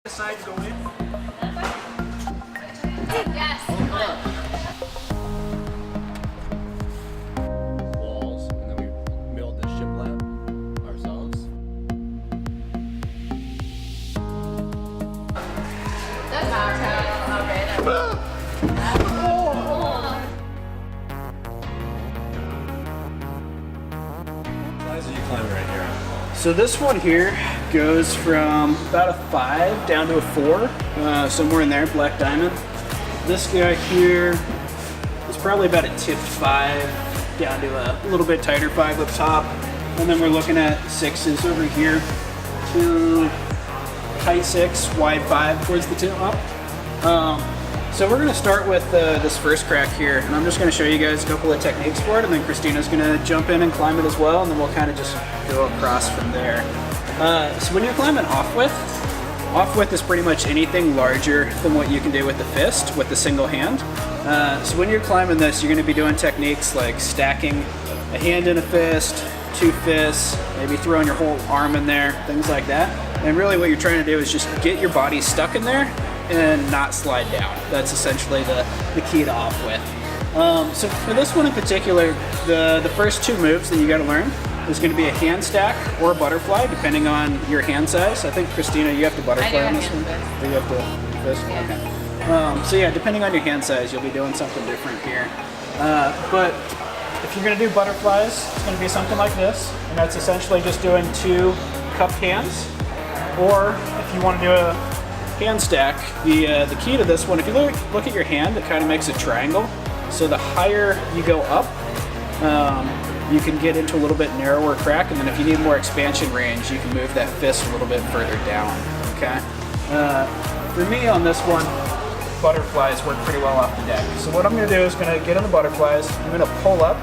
Side go in. Yes. Walls, and then we milled the shiplap ourselves. That's how okay. Size are you climbing right here? So this one here goes from about a 5 down to a 4, somewhere in there, black diamond. This guy here is probably about a tipped 5 down to a little bit tighter 5 up top. And then we're looking at 6s over here to tight 6, wide 5 towards the top. So we're gonna start with this first crack here, and I'm just gonna show you guys a couple of techniques for it, and then Kristina's gonna jump in and climb it as well, and then we'll kind of just go across from there. So when you're climbing Offwidth is pretty much anything larger than what you can do with the fist, with the single hand. So when you're climbing this, you're gonna be doing techniques like stacking a hand in a fist, 2 fists, maybe throwing your whole arm in there, things like that. And really what you're trying to do is just get your body stuck in there and not slide down. That's essentially the key to Offwidth. So for this one in particular, the first 2 moves that you gotta learn is gonna be a hand stack or a butterfly, depending on your hand size. I think, Kristina, you have the butterfly on this one? Or you have the fist? Yeah. Okay. So yeah, depending on your hand size, you'll be doing something different here. But if you're gonna do butterflies, it's gonna be something like this, and that's essentially just doing 2 cupped hands. Or if you wanna do a hand stack, the key to this one, if you look at your hand, it kind of makes a triangle. So the higher you go up, you can get into a little bit narrower crack, and then if you need more expansion range, you can move that fist a little bit further down, okay? For me on this one, butterflies work pretty well off the deck. So what I'm gonna do is gonna get on the butterflies, I'm gonna pull up,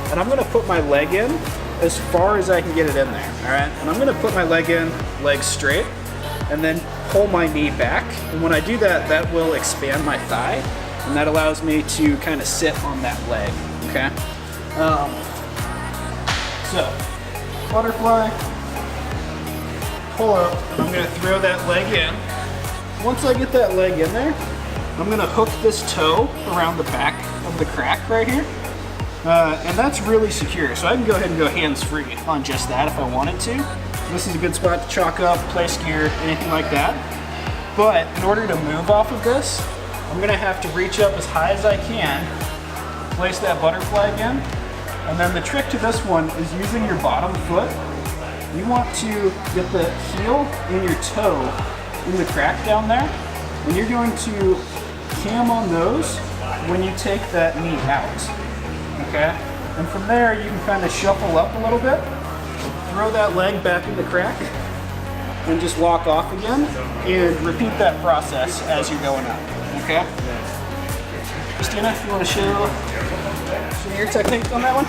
and I'm gonna put my leg in as far as I can get it in there, all right? And I'm gonna put my leg in, leg straight, and then pull my knee back. And when I do that, that will expand my thigh, and that allows me to kind of sit on that leg, okay? So, butterfly, pull up, and I'm gonna throw that leg in. Once I get that leg in there, I'm gonna hook this toe around the back of the crack right here. And that's really secure, so I can go ahead and go hands-free on just that if I wanted to. This is a good spot to chalk up, place gear, anything like that. But in order to move off of this, I'm gonna have to reach up as high as I can, place that butterfly again, and then the trick to this one is using your bottom foot. You want to get the heel and your toe in the crack down there, and you're going to cam on those when you take that knee out, okay? And from there, you can kind of shuffle up a little bit, throw that leg back in the crack, and just walk off again, and repeat that process as you're going up, okay? Kristina, you want to show your technique on that one?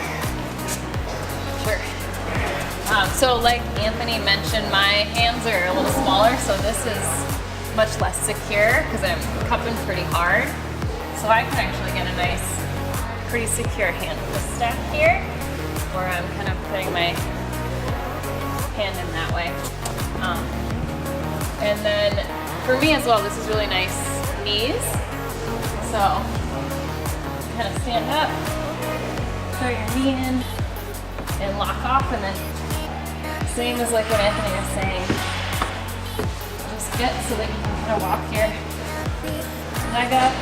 Sure. So like Anthony mentioned, my hands are a little smaller, so this is much less secure because I'm cupping pretty hard. So I can actually get a nice, pretty secure hand fist stack here, where I'm kind of putting my hand in that way. And then for me as well, this is really nice knees. So kind of stand up, throw your knee in, and lock off, and then same as like what Anthony was saying. Just get so that you can kind of walk your leg up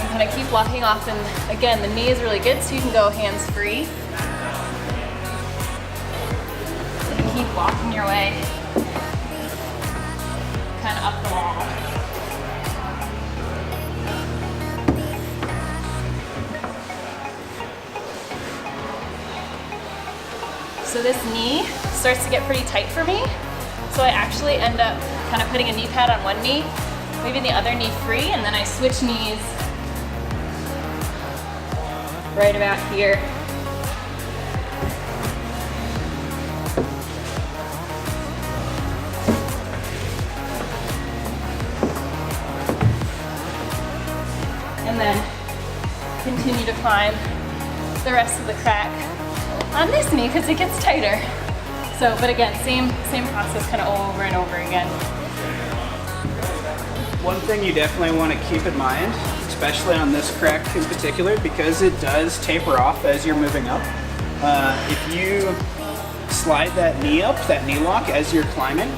and kind of keep walking off. And again, the knee is really good, so you can go hands free. And keep walking your way kind of up the wall. So this knee starts to get pretty tight for me. So I actually end up kind of putting a knee pad on one knee, leaving the other knee free, and then I switch knees right about here. And then continue to climb the rest of the crack on this knee because it gets tighter. So, but again, same process kind of over and over again. One thing you definitely want to keep in mind, especially on this crack in particular, because it does taper off as you're moving up. If you slide that knee up, that knee lock, as you're climbing,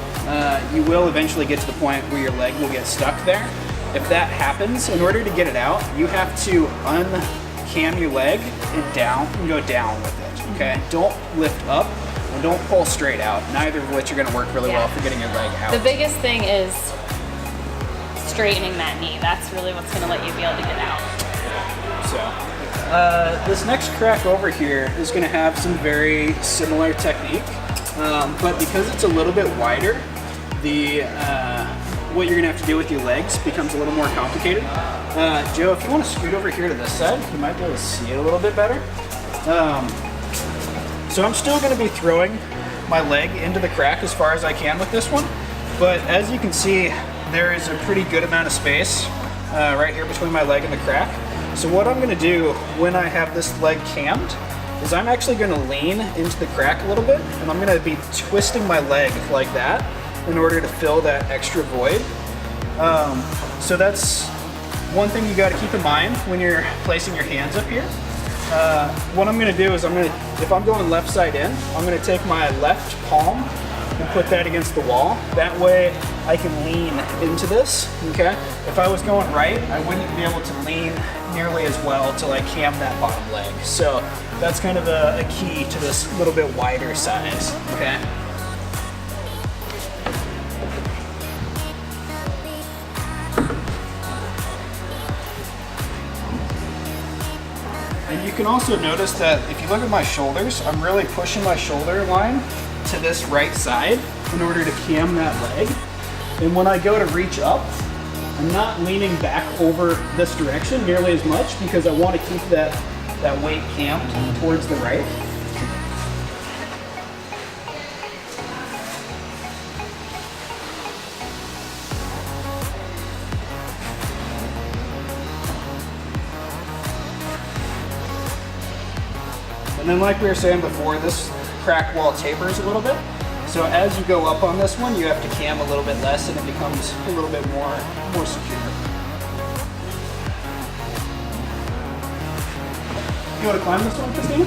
you will eventually get to the point where your leg will get stuck there. If that happens, in order to get it out, you have to uncam your leg and go down with it, okay? Don't lift up and don't pull straight out. Neither of which are gonna work really well for getting your leg out. The biggest thing is straightening that knee. That's really what's gonna let you be able to get out. So, this next crack over here is gonna have some very similar technique, but because it's a little bit wider, what you're gonna have to do with your legs becomes a little more complicated. Joe, if you wanna scoot over here to this side, you might be able to see it a little bit better. So I'm still gonna be throwing my leg into the crack as far as I can with this one, but as you can see, there is a pretty good amount of space right here between my leg and the crack. So what I'm gonna do when I have this leg cammed is I'm actually gonna lean into the crack a little bit, and I'm gonna be twisting my leg like that in order to fill that extra void. So that's one thing you gotta keep in mind when you're placing your hands up here. What I'm gonna do is if I'm going left side in, I'm gonna take my left palm and put that against the wall. That way I can lean into this, okay? If I was going right, I wouldn't be able to lean nearly as well to like cam that bottom leg. So that's kind of a key to this little bit wider size, okay? And you can also notice that if you look at my shoulders, I'm really pushing my shoulder line to this right side in order to cam that leg. And when I go to reach up, I'm not leaning back over this direction nearly as much because I want to keep that weight camped towards the right. And then like we were saying before, this crack wall tapers a little bit. So as you go up on this one, you have to cam a little bit less and it becomes a little bit more secure. You want to climb this one, Kristina?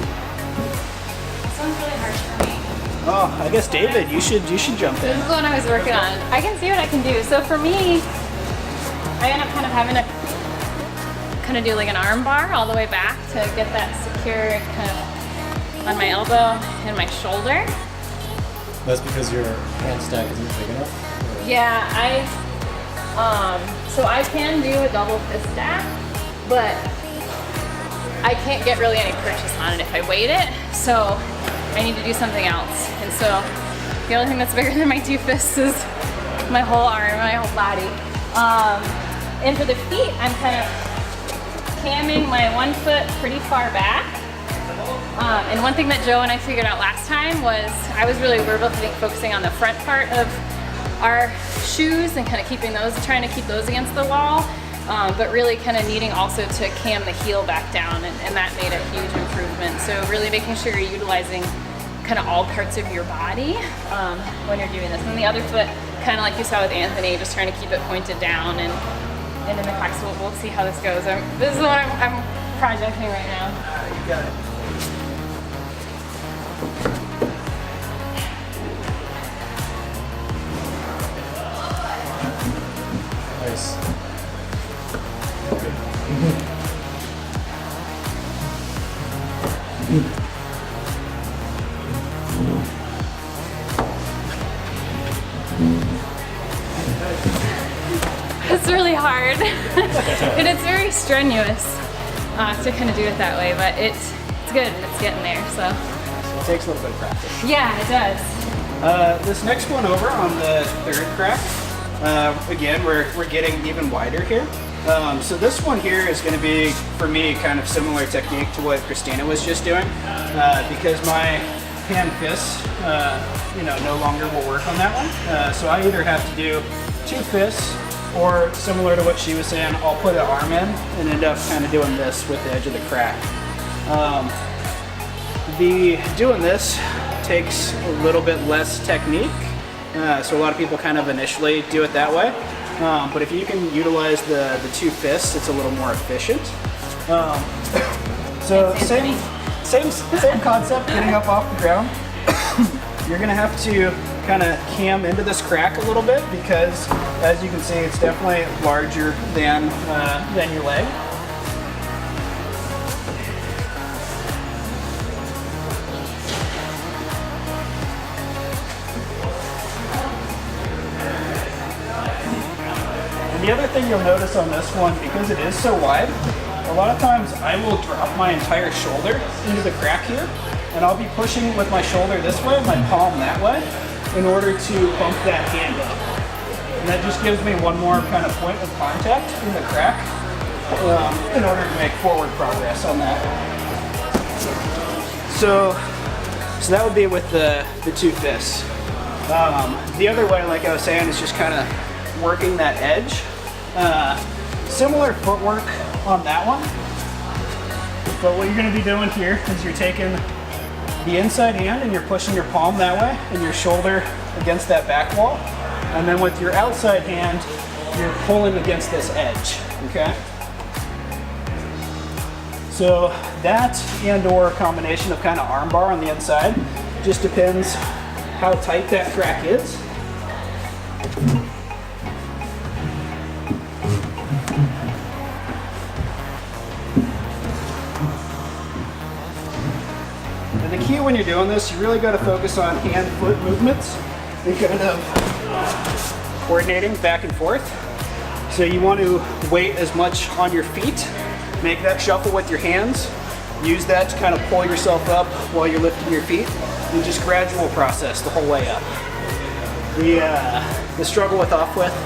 This one's really hard for me. Oh, I guess David, you should jump in. This is what I was working on. I can see what I can do. So for me, I end up kind of having to do like an arm bar all the way back to get that secure kind of on my elbow and my shoulder. That's because your hand stack isn't big enough? Or? Yeah, so I can do a double fist stack, but I can't get really any purchase on it if I weight it, so I need to do something else. And so the only thing that's bigger than my two fists is my whole arm, my whole body. And for the feet, I'm kind of camming my one foot pretty far back. And one thing that Joe and I figured out last time was we were both focusing on the front part of our shoes and kind of trying to keep those against the wall, but really kind of needing also to cam the heel back down, and that made a huge improvement. So really making sure you're utilizing kind of all parts of your body when you're doing this. And the other foot, kind of like you saw with Anthony, just trying to keep it pointed down and in the crack. So we'll see how this goes. This is what I'm projecting right now. You got it. Nice. It's really hard and it's very strenuous to kind of do it that way, but it's good and it's getting there. So it takes a little bit of practice. Yeah, it does. This next one over on the third crack, again, we're getting even wider here. So this one here is going to be, for me, kind of similar technique to what Kristina was just doing, because my hand fists, no longer will work on that one. So I either have to do two fists, or similar to what she was saying, I'll put an arm in and end up kind of doing this with the edge of the crack. Doing this takes a little bit less technique, so a lot of people kind of initially do it that way. But if you can utilize the two fists, it's a little more efficient. So same concept, getting up off the ground. You're gonna have to kind of cam into this crack a little bit because, as you can see, it's definitely larger than your leg. And the other thing you'll notice on this one, because it is so wide, a lot of times I will drop my entire shoulder into the crack here, and I'll be pushing with my shoulder this way, my palm that way, in order to bump that hand up. And that just gives me one more kind of point of contact in the crack in order to make forward progress on that. So that would be with the two fists. The other way, like I was saying, is just kind of working that edge. Similar footwork on that one, but what you're going to be doing here is you're taking the inside hand and you're pushing your palm that way and your shoulder against that back wall, and then with your outside hand you're pulling against this edge, okay? So that and or a combination of kind of arm bar on the inside, just depends how tight that crack is. And the key when you're doing this, you really got to focus on hand-foot movements and kind of coordinating back and forth. So you want to weight as much on your feet, make that shuffle with your hands, use that to kind of pull yourself up while you're lifting your feet, and just gradual process the whole way up. The struggle with Offwidth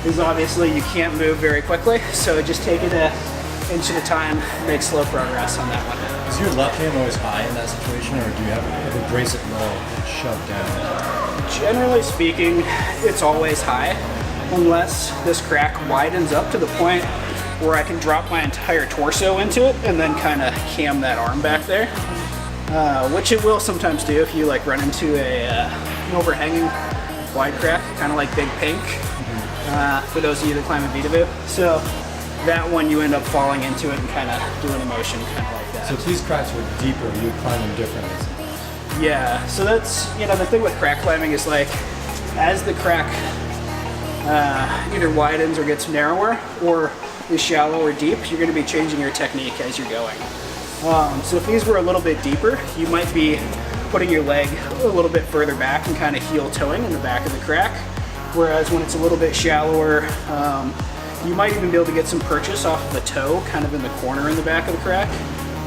is obviously you can't move very quickly, so just take it an inch at a time, make slow progress on that one. Is your left hand always high in that situation, or do you have to brace it low and shove down? Generally speaking, it's always high, unless this crack widens up to the point where I can drop my entire torso into it and then kind of cam that arm back there, which it will sometimes do if you like run into an overhanging wide crack, kind of like Big Pink, for those of you that climb a Vita. So that one you end up falling into it and kind of doing a motion kind of like that. So if these cracks were deeper, you would climb them differently. Yeah, so that's, the thing with crack climbing is like, as the crack either widens or gets narrower or is shallow or deep, you're going to be changing your technique as you're going. So if these were a little bit deeper, you might be putting your leg a little bit further back and kind of heel toeing in the back of the crack. Whereas when it's a little bit shallower, you might even be able to get some purchase off of the toe, kind of in the corner in the back of the crack,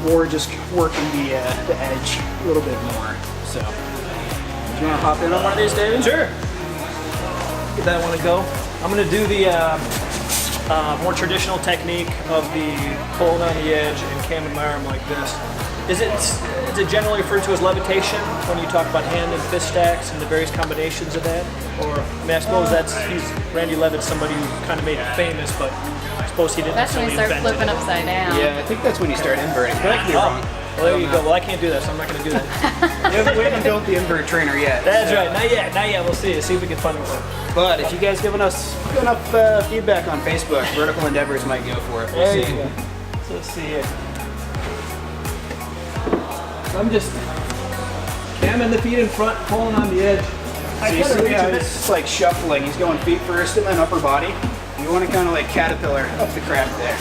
or just working the edge a little bit more. So, do you want to hop in on one of these, David? Sure. Give that one a go. I'm going to do the more traditional technique of the pulling on the edge and camming my arm like this. Is it generally referred to as levitation when you talk about hand and fist stacks and the various combinations of that? Or, I suppose Randy Levitt's somebody who kind of made it famous, but I suppose he didn't That's when necessarily you start invent flipping it. upside down. Yeah, I think that's when you start inverting, but I could be wrong. Well, there you go. Well, I can't do that, so I'm not going to do that. We haven't built the invert trainer yet. That's so. right. Not yet. We'll see if we can find it. But if you guys giving us enough feedback on Facebook, Vertical Endeavors might go for it. We'll There see. you go. So let's see here. I'm just camming the feet in front, pulling on the edge. So you see how he's like shuffling. He's going feet first and then upper body. You want to kind of like caterpillar up the crack there.